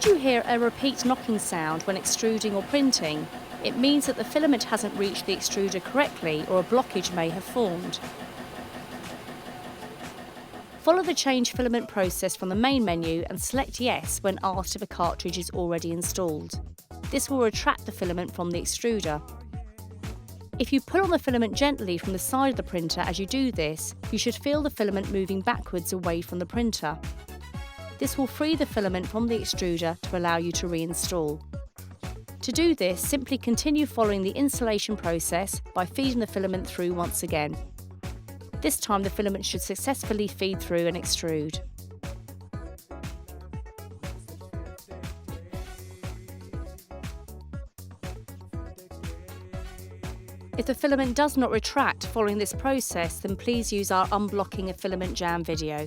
Should you hear a repeat knocking sound when extruding or printing, it means that the filament hasn't reached the extruder correctly or a blockage may have formed. Follow the change filament process from the main menu and select Yes when asked if a cartridge is already installed. This will retract the filament from the extruder. If you pull on the filament gently from the side of the printer as you do this, you should feel the filament moving backwards away from the printer. This will free the filament from the extruder to allow you to reinstall. To do this, simply continue following the installation process by feeding the filament through once again. This time the filament should successfully feed through and extrude. If the filament does not retract following this process, then please use our unblocking a filament jam video.